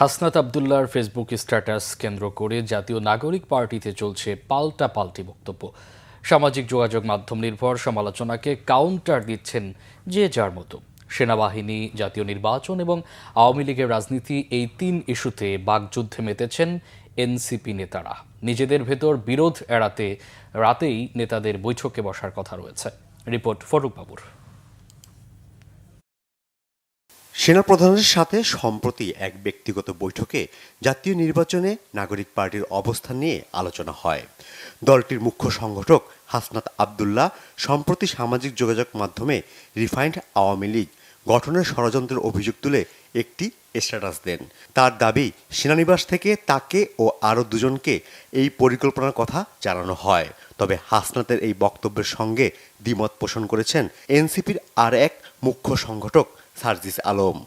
Hasnat আব্দুল্লাহর Facebook status কেন্দ্র করে জাতীয় নাগরিক পার্টিতে চলছে পাল্টাপাল্টি বক্তব্য। সামাজিক যোগাযোগ মাধ্যম নির্ভর সমালোচনাকে কাউন্টার দিচ্ছেন যে যার মতো। সেনাবাহিনী, জাতীয় নির্বাচন এবং আওয়ামী লীগের রাজনীতি, এই তিন ইস্যুতে বাকযুদ্ধে মেতেছেন এনসিপি নেতারা। নিজেদের ভেতর বিরোধ এড়াতে রাতেই নেতাদের বৈঠকে বসার কথা রয়েছে। রিপোর্ট ফরুক বাবুর। সেনাপ্রধানের সাথে সম্প্রতি এক ব্যক্তিগত বৈঠকে জাতীয় নির্বাচনে নাগরিক পার্টির অবস্থান নিয়ে আলোচনা হয়। দলটির মুখ্য সংগঠক হাসনাত আব্দুল্লাহ সম্প্রতি সামাজিক যোগাযোগ মাধ্যমে রিফাইন্ড আওয়ামী লীগ গঠনের ষড়যন্ত্রের অভিযোগ তুলে একটি স্ট্যাটাস দেন। তার দাবি, সেনানিবাস থেকে তাকে ও আরও দুজনকে এই পরিকল্পনার কথা জানানো হয়। তবে হাসনাতের এই বক্তব্যের সঙ্গে দ্বিমত পোষণ করেছেন এনসিপির আর এক মুখ্য সংগঠক সার্জিস আলম।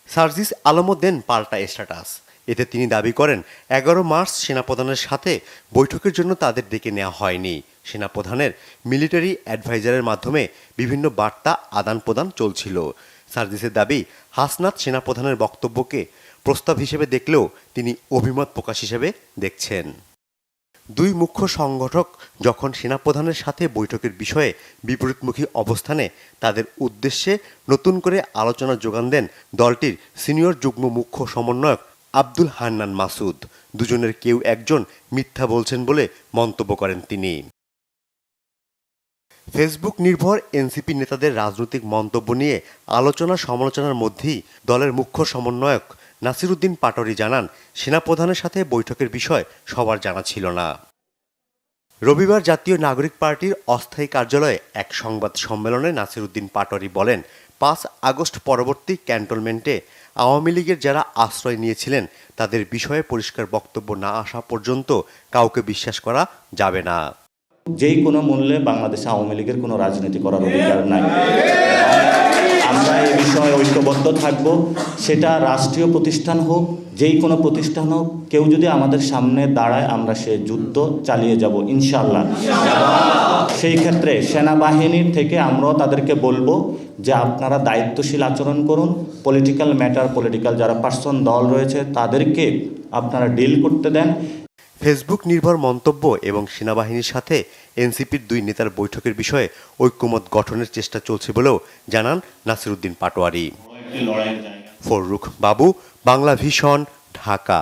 সার্জিস আলমও দেন পাল্টা স্ট্যাটাস। এতে তিনি দাবি করেন, 11 মার্চ সেনাপ্রধানের সাথে বৈঠকের জন্য তাদের ডেকে নেওয়া হয়নি। সেনাপ্রধানের মিলিটারি অ্যাডভাইজারের মাধ্যমে বিভিন্ন বার্তা আদান প্রদান চলছিল। সার্জিসের দাবি, হাসনাত সেনাপ্রধানের বক্তব্যকে প্রস্তাব হিসেবে দেখলেও তিনি অভিমত প্রকাশ হিসেবে দেখছেন। দুই মুখ্য সংগঠক যখন সেনাপ্রধানের সাথে বৈঠকের বিষয়ে বিপরীতমুখী অবস্থানে, তাদের উদ্দেশ্যে নতুন করে আলোচনা যোগান দেন দলটির সিনিয়র যুগ্ম মুখ্য সমন্বয়ক আব্দুল হান্নান মাসুদ। দুজনের কেউ একজন মিথ্যা বলছেন বলে মন্তব্য করেন তিনি। ফেসবুক নির্ভর এনসিপি নেতাদের রাজনৈতিক মন্তব্য নিয়ে আলোচনা সমালোচনার মধ্যেই দলের মুখ্য সমন্বয়ক নাসিরউদ্দিন পাটোয়ারী জানান, সেনাপ্রধানের সাথে বৈঠকের বিষয় সবার জানা ছিল না। রবিবার জাতীয় নাগরিক পার্টির অস্থায়ী কার্যালয়ে এক সংবাদ সম্মেলনে নাসিরউদ্দিন পাটোয়ারী বলেন, 5 আগস্ট পরবর্তী ক্যান্টনমেন্টে আওয়ামী লীগের যারা আশ্রয় নিয়েছিলেন তাদের বিষয়ে পরিষ্কার বক্তব্য না আসা পর্যন্ত কাউকে বিশ্বাস করা যাবে না। যেই কোনো মূল্যে বাংলাদেশে আওয়ামী লীগের কোনো রাজনীতি করার অধিকার নাই। আমরা এই বিষয়ে ঐক্যবদ্ধ থাকব। সেটা রাষ্ট্রীয় প্রতিষ্ঠান হোক, যেই কোনো প্রতিষ্ঠান হোক, কেউ যদি আমাদের সামনে দাঁড়ায় আমরা সে যুদ্ধ চালিয়ে যাব ইনশাআল্লাহ। সেই ক্ষেত্রে সেনাবাহিনীর থেকে আমরাও তাদেরকে বলবো যে আপনারা দায়িত্বশীল আচরণ করুন। পলিটিক্যাল ম্যাটার, পলিটিক্যাল যারা পার্সন দল রয়েছে তাদেরকে আপনারা ডিল করতে দেন। ফেসবুক নির্ভর মন্তব্য এবং সেনাবাহিনীর সাথে এনসিপির দুই নেতার বৈঠকের বিষয়ে ঐক্যমত গঠনের চেষ্টা চলছে বলেও জানান নাসিরউদ্দিন পাটোয়ারী। ফরুক বাবু, বাংলা ভিশন, ঢাকা।